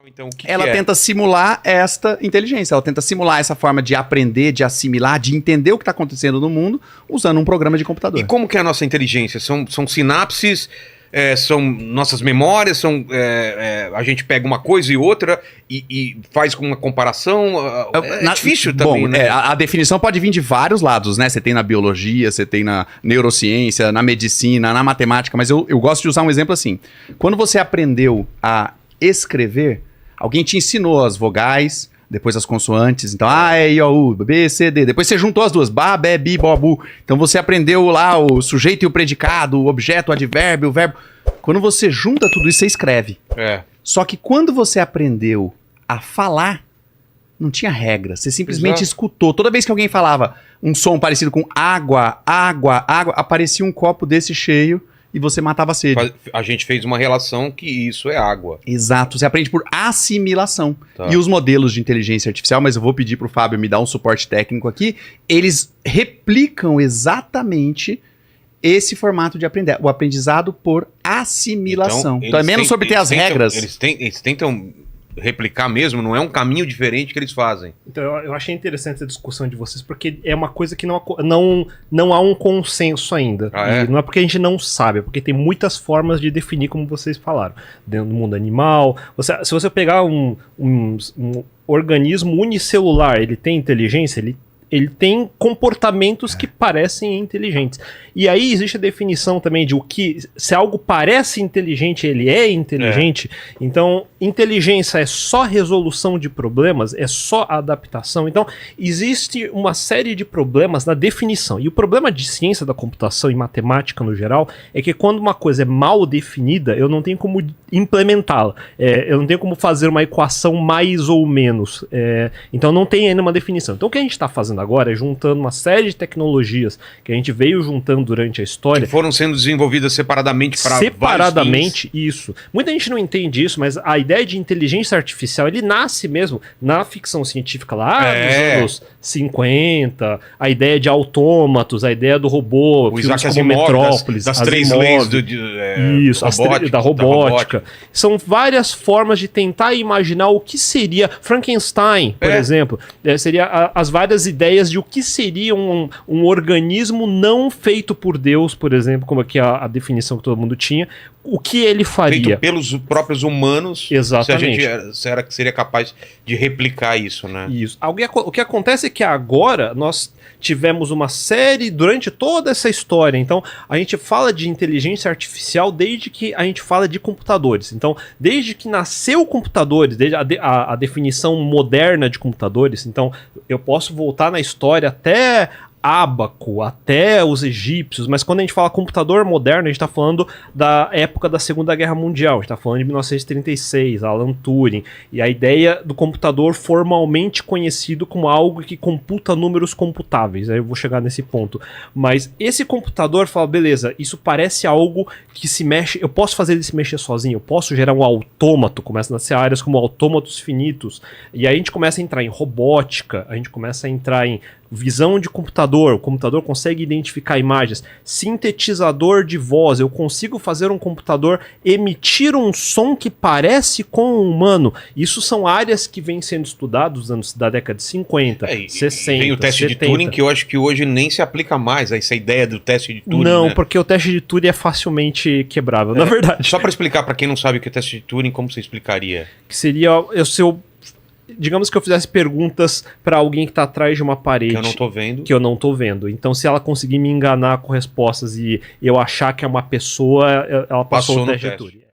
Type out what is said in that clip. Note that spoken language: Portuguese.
Então, o que ela que é? tenta simular esta inteligência, ela tenta simular essa forma de aprender, de assimilar, de entender o que está acontecendo no mundo usando um programa de computador. E como que é a nossa inteligência? São sinapses, são nossas memórias, a gente pega uma coisa e outra e faz uma comparação. É difícil também, né? A definição pode vir de vários lados, né? Você tem na biologia, você tem na neurociência, na medicina, na matemática, mas eu gosto de usar um exemplo assim. Quando você aprendeu a escrever, alguém te ensinou as vogais, depois as consoantes. Então, A, E, I, O, U, B, C, D. Depois você juntou as duas. Ba, Be, Bi, Bo, Bu. Então você aprendeu lá o sujeito e o predicado, o objeto, o advérbio, o verbo. Quando você junta tudo isso, você escreve. Só que quando você aprendeu a falar, não tinha regra. Você simplesmente escutou. Toda vez que alguém falava um som parecido com água, água, água, aparecia um copo desse cheio e você matava a sede. A gente fez uma relação que isso é água. Exato, você aprende por assimilação. Tá. E os modelos de inteligência artificial, mas eu vou pedir pro Fábio me dar um suporte técnico aqui, eles replicam exatamente esse formato de aprender, o aprendizado por assimilação. Então é menos sobre ter as regras. Eles tentam replicar mesmo, não é um caminho diferente que eles fazem. Então eu achei interessante essa discussão de vocês, porque é uma coisa que não há um consenso ainda. Não é porque a gente não sabe, é porque tem muitas formas de definir, como vocês falaram. Dentro do mundo animal, se você pegar um organismo unicelular, ele tem inteligência, ele tem comportamentos que parecem inteligentes. E aí existe a definição também de se algo parece inteligente, ele é inteligente. Então, inteligência é só resolução de problemas, é só adaptação. Então, existe uma série de problemas na definição. E o problema de ciência da computação e matemática no geral é que quando uma coisa é mal definida, eu não tenho como implementá-la. Eu não tenho como fazer uma equação mais ou menos. Então, não tem ainda uma definição. Então, o que a gente está fazendo agora é juntando uma série de tecnologias que a gente veio juntando durante a história. Que foram sendo desenvolvidas separadamente para separadamente, isso. Muita gente não entende isso, mas a ideia de inteligência artificial, ele nasce mesmo na ficção científica lá dos anos 50, a ideia de autômatos, a ideia do robô, o filmes Isaac como Asimov, Metrópolis, das três leis da robótica. São várias formas de tentar imaginar o que seria Frankenstein, por exemplo. Seria as várias ideias de o que seria um organismo não feito por Deus, por exemplo, como aqui a definição que todo mundo tinha, o que ele faria. Feito pelos próprios humanos. Exatamente. Se a gente seria capaz de replicar isso, né? Isso. O que acontece é que agora nós tivemos uma série durante toda essa história. Então, a gente fala de inteligência artificial desde que a gente fala de computadores. Então, desde que nasceu computadores, desde a definição moderna de computadores. Então, eu posso voltar na história até Ábaco, até os egípcios, mas quando a gente fala computador moderno, a gente está falando da época da Segunda Guerra Mundial, a gente está falando de 1936, Alan Turing, e a ideia do computador formalmente conhecido como algo que computa números computáveis, aí eu vou chegar nesse ponto, mas esse computador fala, beleza, isso parece algo que se mexe, eu posso fazer ele se mexer sozinho, eu posso gerar um autômato, começa a nascer áreas como autômatos finitos, e aí a gente começa a entrar em robótica, a gente começa a entrar em visão de computador, o computador consegue identificar imagens, sintetizador de voz, eu consigo fazer um computador emitir um som que parece com um humano. Isso são áreas que vêm sendo estudadas nos anos da década de 50, 60, Tem o teste 70. de Turing que eu acho que hoje nem se aplica mais, essa ideia do teste de Turing. Não, né? porque o teste de Turing é facilmente quebrável, na verdade. Só para explicar para quem não sabe o que é teste de Turing, como você explicaria? Que seria digamos que eu fizesse perguntas pra alguém que tá atrás de uma parede. Que eu não tô vendo. Que eu não tô vendo. Então, se ela conseguir me enganar com respostas e eu achar que é uma pessoa, ela passou o teste de Turing.